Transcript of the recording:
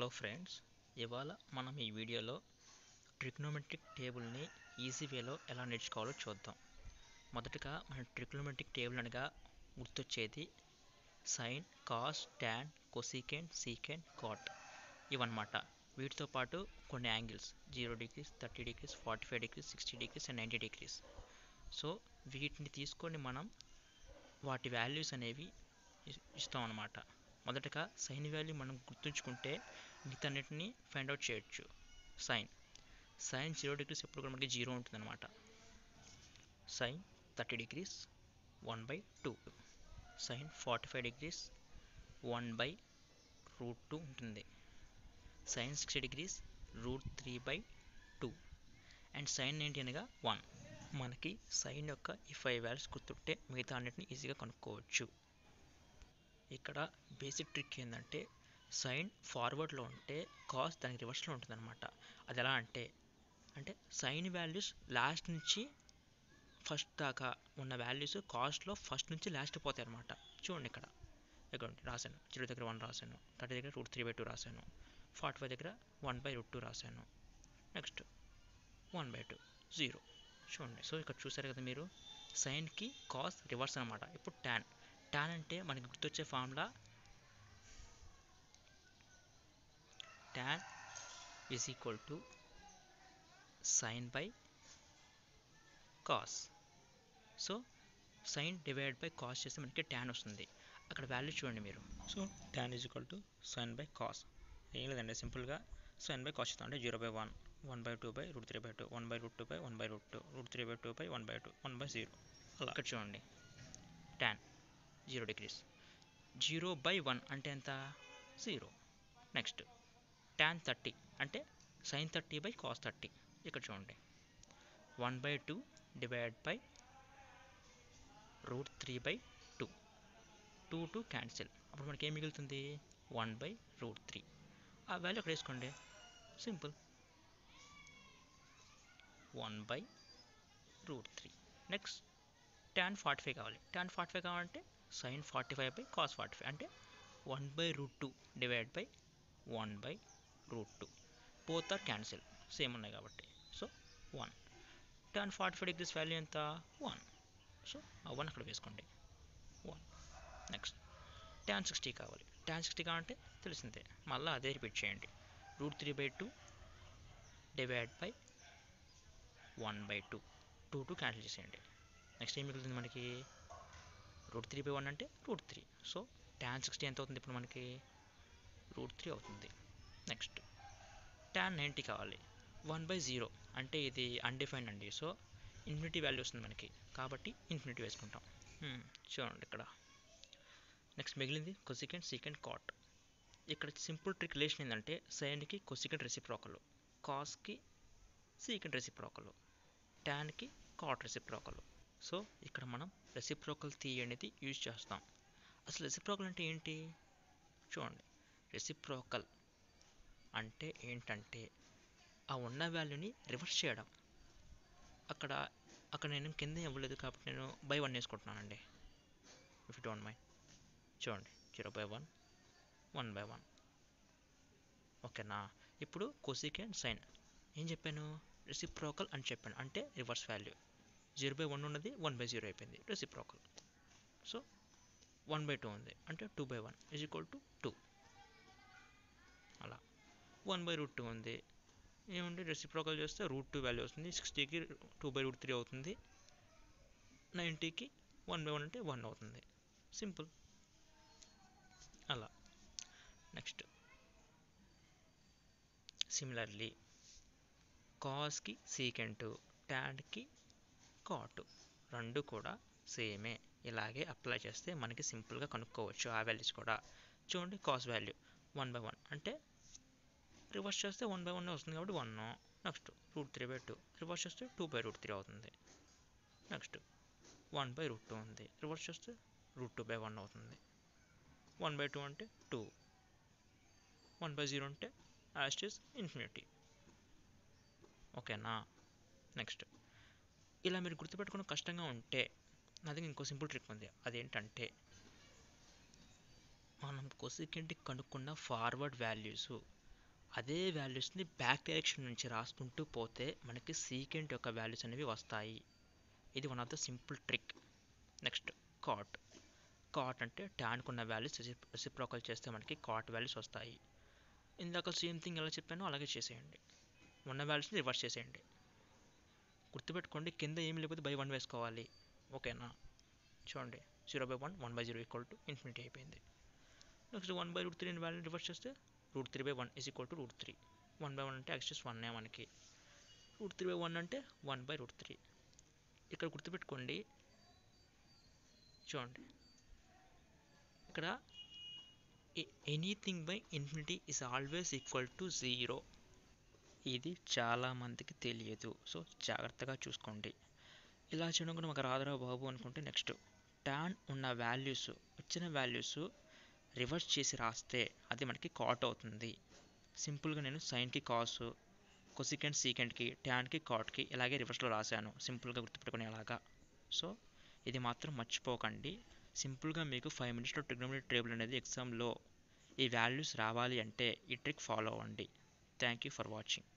Hello friends, ఇవాళ మనం ఈ వీడియోలో ట్రిగ్నోమెట్రిక్ టేబుల్ని ఈజీ వేలో ఎలా నేర్చుకోవాలో చూద్దాం. మొదటగా మన ట్రిగ్నోమెట్రిక్ టేబుల్ అనగా గుర్తొచ్చేది sine, cos, tan, cosecant, secant, cot ఇవన్నమాట. వీటితో పాటు కొన్ని angles 0 degrees, 30 degrees, 45 degrees, 60 degrees and 90 degrees. So వీటిని తీసుకొని మనం వాటి వాల్యూస్ అనేవి ఇస్తాం అన్నమాట. మొదటగా సైన్ వాల్యూ మనం గుర్తుంచుకుంటే మిగతాన్నిటిని ఫైండ్ అవుట్ చేయొచ్చు. సైన్ 0 డిగ్రీస్ ఎప్పుడు కూడా మనకి 0 ఉంటుంది అనమాట. Sign 30 degrees 1/2. సైన్ 45 డిగ్రీస్ 1/√2 ఉంటుంది. సైన్ 60 డిగ్రీస్ √3/2 అండ్ సైన్ 90 అనగా 1. మనకి సైన్ యొక్క ఈ 5 వాల్యూస్ గుర్తుంటే మిగతా అన్నిటిని ఈజీగా కనుక్కోవచ్చు. ఇక్కడ బేసిక్ ట్రిక్ ఏంటంటే సైన్ ఫార్వర్డ్లో ఉంటే కాస్ దానికి రివర్స్లో ఉంటుంది అనమాట. అది ఎలా అంటే సైన్ వాల్యూస్ లాస్ట్ నుంచి ఫస్ట్ దాకా ఉన్న వాల్యూస్ కాస్ట్లో ఫస్ట్ నుంచి లాస్ట్ పోతాయి అనమాట. చూడండి ఇక్కడ రాశాను. 0 దగ్గర 1 రాశాను, 30 దగ్గర √3/2 రాశాను, 45 దగ్గర 1/√2 రాశాను, నెక్స్ట్ 1/2 0. చూడండి. సో ఇక్కడ చూసారు కదా మీరు, సైన్కి కాస్ రివర్స్ అనమాట. ఇప్పుడు టాన్ అంటే మనకి గుర్తొచ్చే formula tan is equal to sin by cos. So sine divide by cos చేస్తే మనకి tan వస్తుంది. అక్కడ వాల్యూ చూడండి మీరు. So tan is equal to sin by cos. ఏం లేదండి, సింపుల్గా sin by cos చేస్తాం. అంటే 0/1, 1/2/√3/2, 1/√2/1/2, √3/2/1/2, 1/0. అలా ఇక్కడ చూడండి, tan 0 డిగ్రీస్ 0/1 అంటే ఎంత? 0. నెక్స్ట్ tan 30 అంటే sin 30/cos 30. ఇక్కడ చూడండి, 1/2 డివైడ్ బై √3/2, 2 క్యాన్సిల్. అప్పుడు మనకి ఏం మిగులుతుంది? 1/√3. ఆ వాల్యూ అక్కడ వేసుకోండి, సింపుల్. 1/√3. నెక్స్ట్ tan 45 కావాలి. tan 45 కావాలంటే sin 45/cos 45 అంటే 1/√2 divide by 1/√2. Both are cancel, same ఉన్నాయి కాబట్టి. సో 1. tan 45 డిగ్రీస్ వాల్యూ ఎంత? 1. సో ఆ 1 అక్కడ వేసుకోండి, 1. నెక్స్ట్ tan 60 కావాలి. tan 60 కావాలంటే తెలిసిందే, మళ్ళీ అదే రిపీట్ చేయండి. √3/2 డివైడ్ బై 1/2, 2 క్యాన్సిల్ చేసేయండి. నెక్స్ట్ ఏం మిగులుతుంది మనకి? √3/1 అంటే √3. సో tan 60 ఎంత అవుతుంది ఇప్పుడు మనకి? √3 అవుతుంది. నెక్స్ట్ tan 90 కావాలి. 1/0 అంటే ఇది అన్డిఫైన్డ్ అండి. సో ఇన్ఫినిటీ వాల్యూ వస్తుంది మనకి, కాబట్టి ఇన్ఫినిటీ వేసుకుంటాం. చూడండి ఇక్కడ. నెక్స్ట్ మిగిలింది కొసికెంట్, సీకెంట్, కాట్. ఇక్కడ సింపుల్ ట్రిక్ రిలేషన్ ఏంటంటే సైన్కి కొసికెంట్ రెసిప్రోకల్, కాస్కి సీకెంట్ రెసిప్రోకల్, టాన్కి కాట్ రెసిప్రోకల్. సో ఇక్కడ మనం రెసిప్రోకల్ థియరీ అనేది యూజ్ చేస్తాం. అసలు రెసిప్రోకల్ అంటే ఏంటి? చూడండి, రెసిప్రోకల్ అంటే ఏంటంటే ఆ ఉన్న వాల్యూని రివర్స్ చేయడం. అక్కడ నేను కింద ఇవ్వలేదు కాబట్టి నేను బై 1 వేసుకుంటున్నానండి, ఇఫ్ యూ డోంట్ మైండ్. చూడండి, 0/1, 1/1. ఓకేనా? ఇప్పుడు కొసికెంట్, సైన్ ఏం చెప్పాను? రెసిప్రోకల్ అని చెప్పాను, అంటే రివర్స్ వాల్యూ. 0/1 ఉన్నది 1/0 అయిపోయింది, రెసిప్రోకల్. సో 1/2 ఉంది అంటే 2/1 ఈజ్ ఈక్వల్ టు 2. అలా 1/√2 ఉంది, ఏముంది? రెసిప్రోకల్ చేస్తే √2 వాల్యూ వస్తుంది. 60కి 2/√3 అవుతుంది, 90కి 1/1 అంటే 1 అవుతుంది. సింపుల్. అలా నెక్స్ట్ సిమిలర్లీ కాస్కి సీకెంటు, టాన్కి కాటు రెండు కూడా సేమే. ఇలాగే అప్లై చేస్తే మనకి సింపుల్గా కనుక్కోవచ్చు ఆ వాల్యూస్ కూడా. చూడండి, కాస్ వాల్యూ 1/1 అంటే రివర్స్ చేస్తే 1/1 వస్తుంది కాబట్టి 1. నెక్స్ట్ √3/2 రివర్స్ చేస్తే 2/√3 అవుతుంది. నెక్స్ట్ 1/√2 ఉంది, రివర్స్ చేస్తే √2/1 అవుతుంది. 1/2 అంటే 2, 1/0 అంటే యాజ్ ఇట్ ఈస్ ఇన్ఫినిటీ. ఓకేనా? నెక్స్ట్ ఇలా మీరు గుర్తుపెట్టుకోవడం కష్టంగా ఉంటే నా దగ్గర ఇంకో సింపుల్ ట్రిక్ ఉంది. అదేంటంటే మనం కొసికెంట్కి కనుక్కున్న ఫార్వర్డ్ వాల్యూస్ అదే వాల్యూస్ని బ్యాక్ డైరెక్షన్ నుంచి రాసుకుంటూ పోతే మనకి సీకెంట్ యొక్క వాల్యూస్ అనేవి వస్తాయి. ఇది one of the simple trick. Next cot. Cot అంటే ట్యాన్కు ఉన్న వాల్యూస్ రెసిప్రోకల్ చేస్తే మనకి కాట్ వాల్యూస్ వస్తాయి. ఇందాక సేమ్ థింగ్ ఎలా చెప్పానో అలాగే చేసేయండి. ఉన్న వాల్యూస్ని రివర్స్ చేసేయండి. గుర్తుపెట్టుకోండి, కింద ఏమి లేకపోతే బై 1 వేసుకోవాలి. ఓకేనా? చూడండి, 0/1 1/0 ఈక్వల్ టు ఇన్ఫినిటీ అయిపోయింది. నెక్స్ట్ 1/√3 వాల్యూ రివర్స్ చేస్తే √3/1 ఈజ్ ఈక్వల్ టు √3. 1/1 అంటే యాక్సెస్ 1 మనకి. √3/1 అంటే 1/√3. ఇక్కడ గుర్తుపెట్టుకోండి, చూడండి ఇక్కడ anything by infinity is always equal to 0. ఇది చాలామందికి తెలియదు, సో జాగ్రత్తగా చూసుకోండి. ఇలా చేయడం కూడా మాకు రాదురా బాబు అనుకుంటే నెక్స్ట్ టాన్ ఉన్న వాల్యూస్, వచ్చిన వాల్యూస్ రివర్స్ చేసి రాస్తే అది మనకి కాట్ అవుతుంది. సింపుల్గా నేను సైన్కి కాస్, కొసికెంట్ సీకెంట్కి, ట్యాన్కి కాట్కి ఇలాగే రివర్స్లో రాశాను, సింపుల్గా గుర్తుపెట్టుకునేలాగా. సో ఇది మాత్రం మర్చిపోకండి. సింపుల్గా మీకు 5 మినిట్స్లో ట్రిగ్నోమెట్రీ టేబుల్ అనేది ఎగ్జామ్లో ఈ వాల్యూస్ రావాలి అంటే ఈ ట్రిక్ ఫాలో అవ్వండి. Thank you for watching.